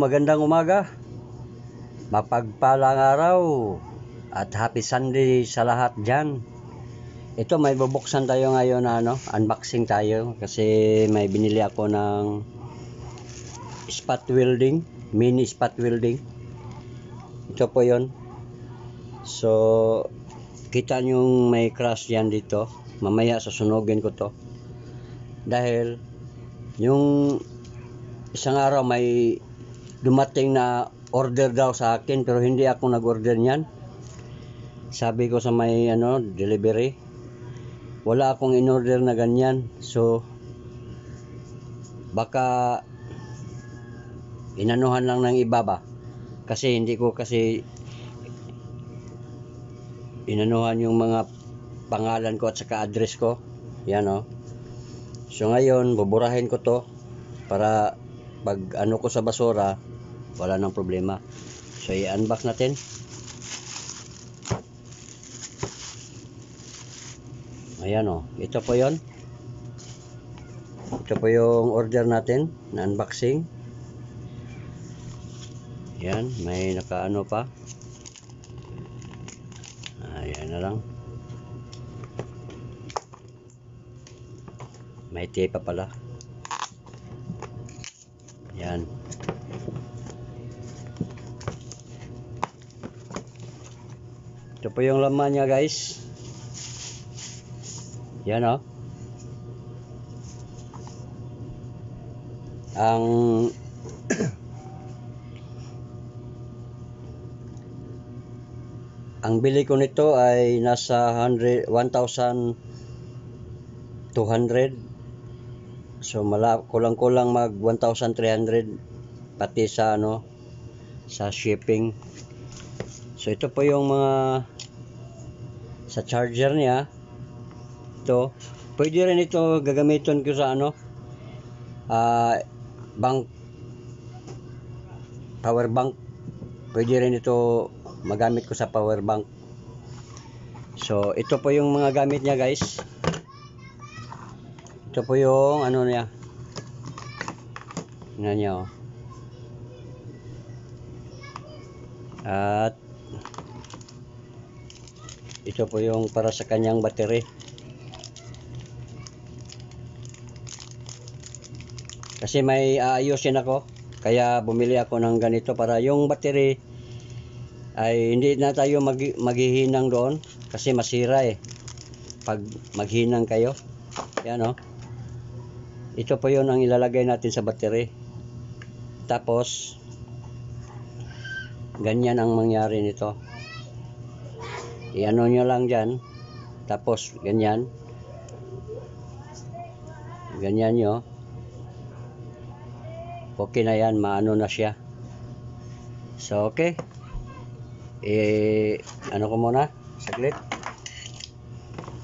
magandang umaga, mapagpalang araw at happy Sunday sa lahat dyan. Ito, may bubuksan tayo ngayon na unboxing tayo kasi may binili ako ng spot welding, mini spot welding. Ito po yon. So kita nyo may crash yan dito, mamaya susunugin ko to dahil yung isang araw may dumating na order daw sa akin pero hindi ako nag-order niyan. Sabi ko sa may delivery, wala akong in-order na ganyan. So baka inanuhan lang ng iba ba, kasi hindi ko kasi inanuhan yung mga pangalan ko at saka address ko. Yan So ngayon buburahin ko to para pag ko sa basura wala nang problema. So i-unbox natin. Ayan ito po yon. Ito po yung order natin na unboxing. Yan, may nakaano pa. Ayan na lang. May tape pa pala. Yan. Ito po yung laman niya, guys. Yan ang bili ko nito ay nasa 1,200. So kulang-kulang mag 1,300 pati sa sa shipping. So ito po yung mga sa charger niya. Ito, pwede rin ito gagamitin ko sa bank, power bank. Pwede rin ito magamit ko sa power bank. So ito po yung mga gamit niya, guys. Ito po yung niya. Tingnan niyo. At ito po yung para sa kanyang battery. Kasi may aayusin ako, kaya bumili ako ng ganito para yung battery ay hindi na tayo maghihinang doon kasi masira pag maghinang kayo. Yan Ito po yun ang ilalagay natin sa battery. Tapos ganyan ang mangyari nito. I-ano nyo lang dyan. Tapos ganyan nyo. Okay na yan, maano na siya. So okay, ko muna saglit.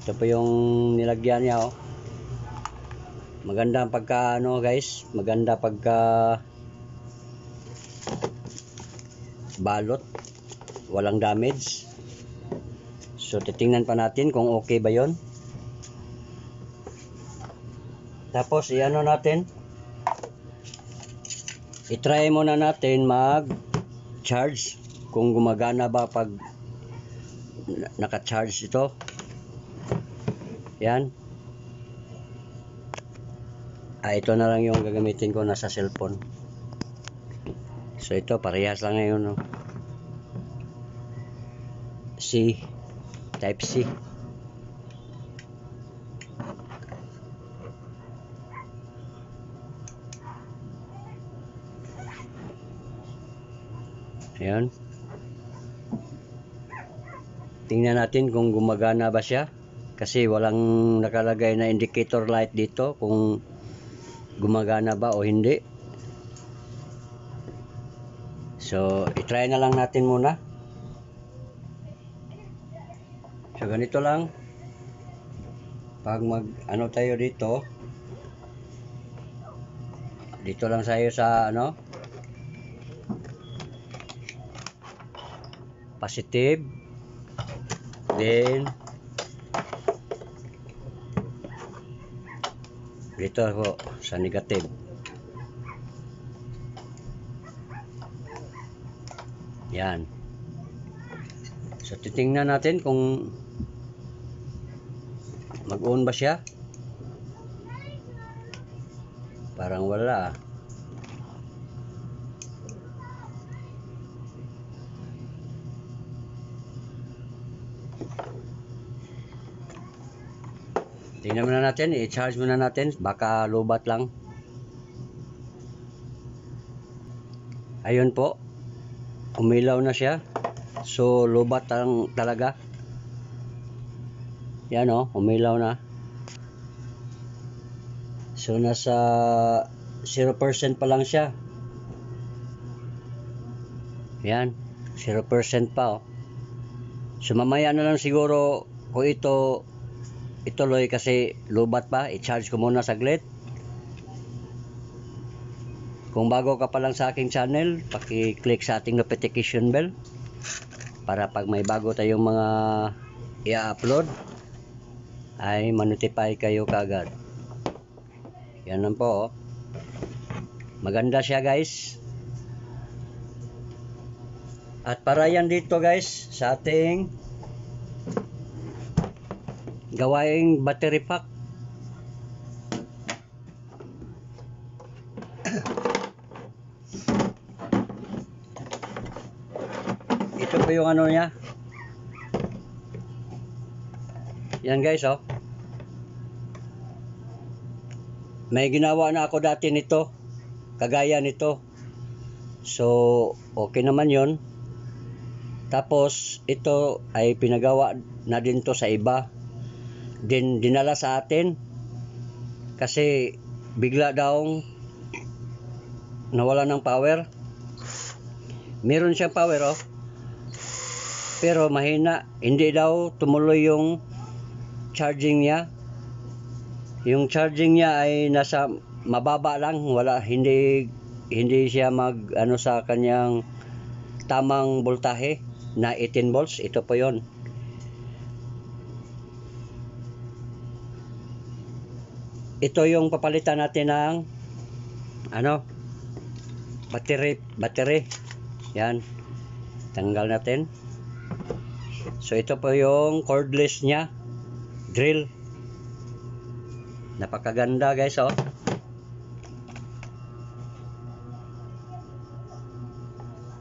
Ito po yung nilagyan niya maganda ang pagka guys, maganda pagka balot, walang damage. So titingnan pa natin kung okay ba yon. Tapos natin, i-try muna natin mag-charge kung gumagana ba pag naka-charge ito. Yan. Ito na lang yung gagamitin ko, nasa cellphone. So ito parehas lang ngayon C, type C. Ayan. Tingnan natin kung gumagana ba siya. Kasi walang nakalagay na indicator light dito kung gumagana ba o hindi. So, i-try na lang natin muna. So, ganito lang. Pag tayo dito. Dito lang tayo sa positive, then dito po sa negative. Yan. So titingnan natin kung mag-on ba siya. Parang wala. Tingnan muna natin, i-charge muna natin, baka lobat lang. Ayun po, umilaw na siya. So lobat lang talaga. Yan o, umilaw na. So nasa 0% pa lang siya. Yan, 0% pa o. So mamaya na lang siguro kung ituloy kasi lobat pa, i-charge ko muna saglit. Kung bago ka pa lang sa aking channel, paki-click sa ating notification bell para pag may bago tayong mga i-upload ay ma-notify kayo kagad. Yan lang po. Maganda siya guys. At para yan dito guys sa ating gawaing battery pack. Ito po yung ano niya. Yan guys oh. May ginawa na ako dati nito. Kagaya nito. So okay naman yon. Tapos ito ay pinagawa na din to sa iba. Dinala sa atin kasi bigla daw nawala ng power. Meron siyang power oh, pero mahina, hindi daw tumuloy yung charging niya. Yung charging niya ay nasa mababa lang, hindi siya mag ano sa kanyang tamang voltahe na 18 volts. Ito po yon. Ito yung papalitan natin ng ano, battery. Yan. Tanggal natin. So ito po yung cordless niya, drill. Napakaganda guys oh.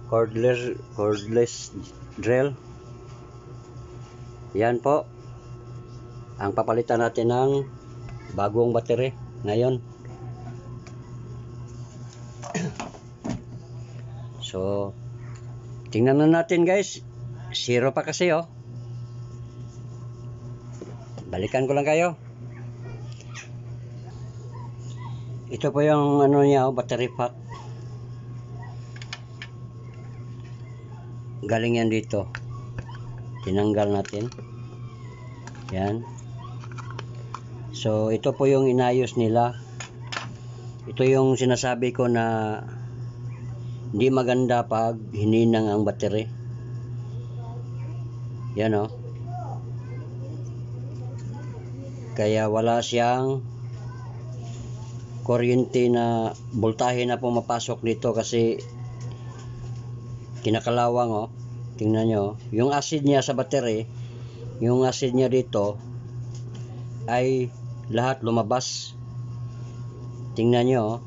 Cordless drill. Yan po ang papalitan natin ng bagong battery ngayon. So tingnan na natin guys, 0 pa kasi oh. Balikan ko lang kayo. Ito po yung ano niya oh, battery pack. Galing yan dito. Tinanggal natin. Yan. So ito po yung inayos nila. Ito yung sinasabi ko na hindi maganda pag hininang ang battery. Yan o. Kaya wala siyang kuryente na voltahe na pumapasok dito kasi kinakalawang o. Tingnan nyo. Yung acid niya sa battery, yung acid niya dito ay lahat lumabas. Tingnan nyo oh.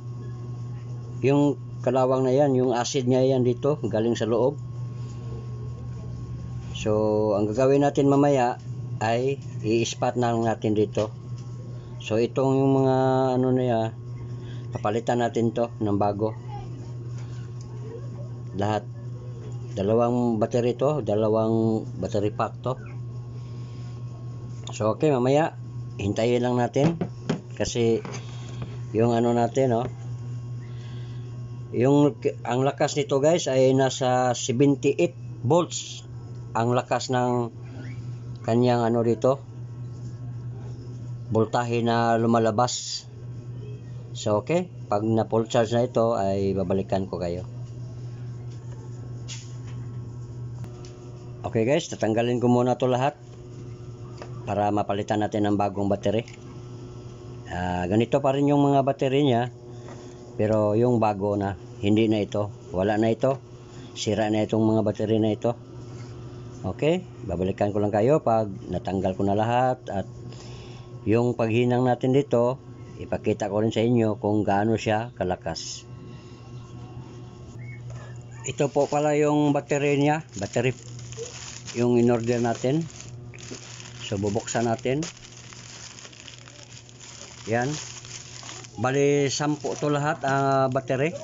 Yung kalawang na yan, yung acid niya yan dito galing sa loob. So ang gagawin natin mamaya ay i-spot na lang natin dito. So itong yung mga ano na yan, papalitan natin to ng bago. Lahat. Dalawang battery to, dalawang battery pack to. So okay, mamaya hintayin lang natin kasi yung ano natin oh, yung ang lakas nito guys ay nasa 78 volts ang lakas ng kanyang ano dito, voltahe na lumalabas. So okay, pag na full charge na ito ay babalikan ko kayo. Okay guys, tatanggalin ko muna to lahat para mapalitan natin ng bagong battery. Ganito pa rin yung mga battery niya, pero yung bago na, hindi na ito, wala na ito. sira na itong mga battery na ito. Okay, babalikan ko lang kayo pag natanggal ko na lahat, at yung paghinang natin dito ipakita ko rin sa inyo kung gaano siya kalakas. Ito po pala yung battery niya, battery yung in-order natin. So bubuksan natin. Yan, bali 10 to lahat battery.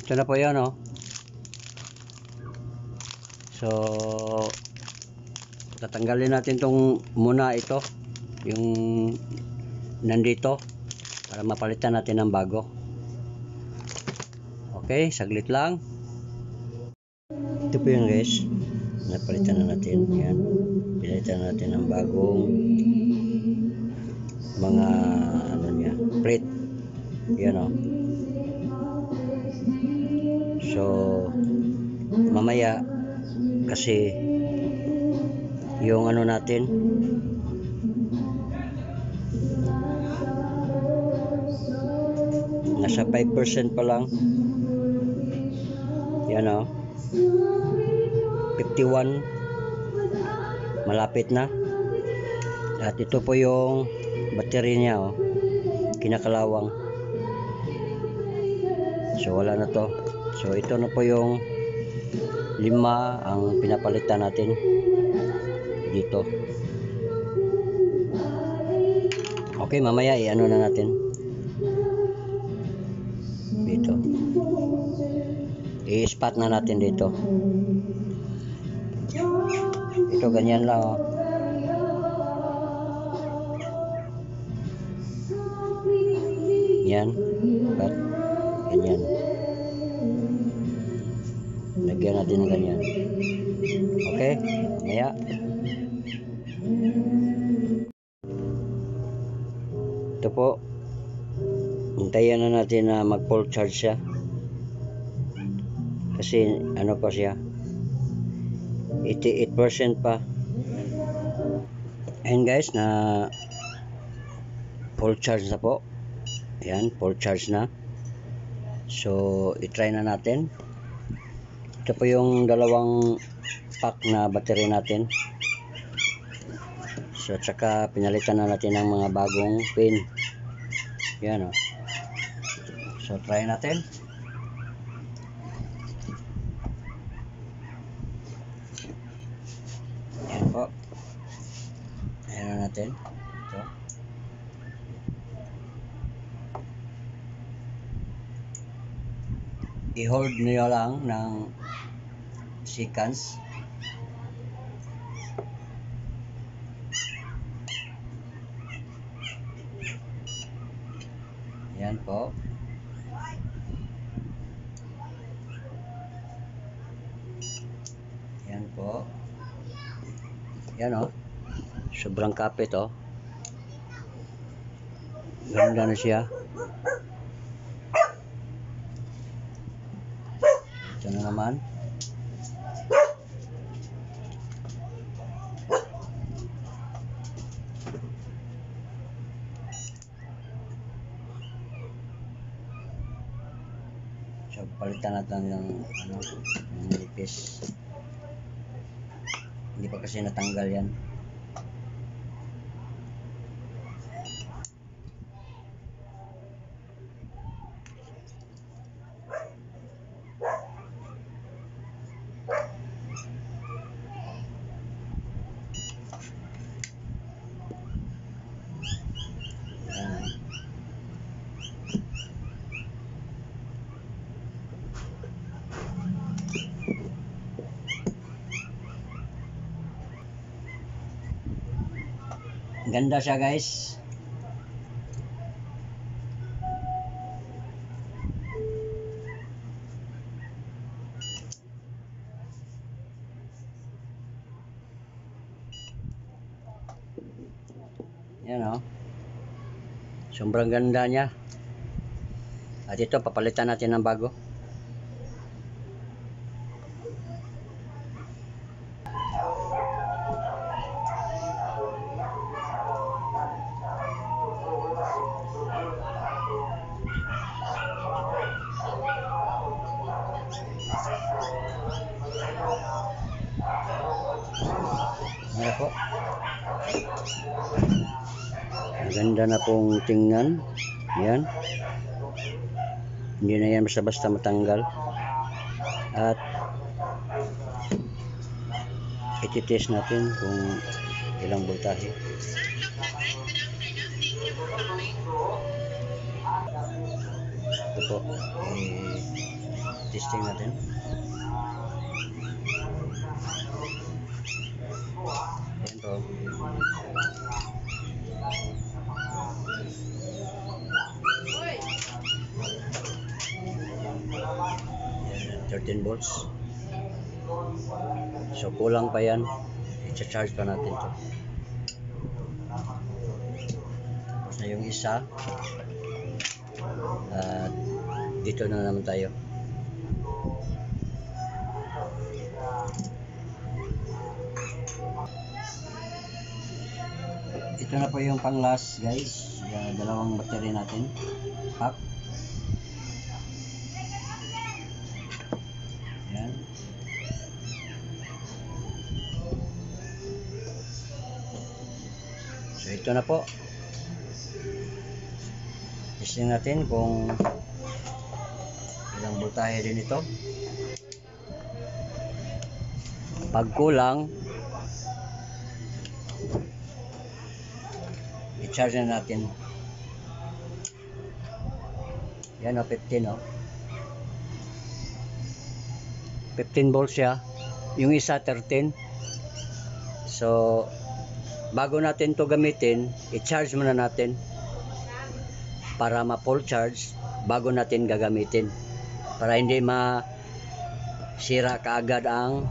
Ito na po yan, oh. So tatanggalin natin tong muna ito, yung nandito, para mapalitan natin ng bago. Okay, saglit lang. Ito po yun guys, napalitan na natin. Yan, pinalitan natin ng bagong mga ano niya, plate. Yan, oh. So mamaya, kasi yung ano natin, nasa 5% pa lang. Yan, oh, 51, malapit na. At ito po yung battery niya, oh, kinakalawang. So wala na to. So ito na po yung 5 ang pinapalitan natin dito. Okay, mamaya i-ano na natin dito, i-spot na natin dito. Ito ganyan lang, oh. Yan, but ganyan, lagyan natin ng ganyan. Okay, mamaya. Ito po, hintayin na natin na mag full charge siya, kasi ano pa siya, 88% pa. Ayan guys, na full charge na po. Ayan, full charge na. So i-try na natin. Ito po yung dalawang pack na battery natin. So tsaka pinalitan na natin ng mga bagong pin. Yan, oh. So try natin. Yan po. Ayan na natin. Ito. I-hold niyo lang ng seconds. Yan po. Yan po. Yan, oh. Sobrang kapit, oh. Ganda na siya. Ito na naman. So palitan natin ng ano, ng nipis. Hindi pa kasi natanggal yan. Ganda siya guys. Yan, oh. Sobrang ganda niya. At ito, papalitan natin ng bago. Ayan po. Maganda na pong tingnan. Yan. Hindi na yan basta-basta matanggal. At ititest natin kung ilang voltahe. Ito po. Testing natin. Ayan po. 13 volts. So kulang pa yan. I-charge pa natin to. Tapos na yung isa. At dito na naman tayo. Ito na po yung pang last guys. Dalawang battery natin. Pack. Yan. So ito na po. Testing natin kung ilang voltahe din ito. Pag kulang, i-charge na natin. Yan o, 15 o. 15 volts siya. Yung isa 13. So bago natin to gamitin, i-charge muna natin para ma-full charge bago natin gagamitin, para hindi masira kaagad ang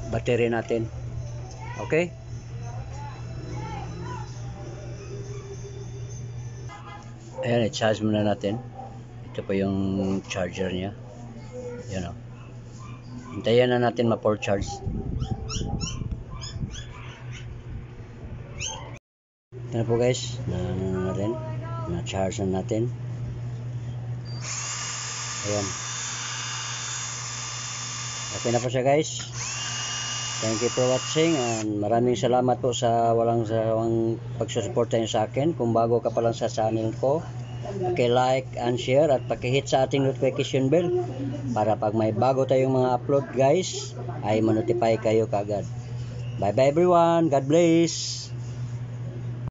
battery natin. Okay? Ayan, i-charge muna natin. Ito po yung charger niya. Yan o. Hintayin na natin ma-full charge. Ito na po guys. Na-charge na natin. Ayan. Okay na po siya guys. Thank you for watching and maraming salamat po sa walang sawang pagsusuporta niyo sa akin. Kung bago ka pa lang sa channel ko, paki-like and share at paki-hit sa ating notification bell para pag may bago tayong mga upload guys ay ma-notify kayo kaagad. Bye bye everyone. God bless.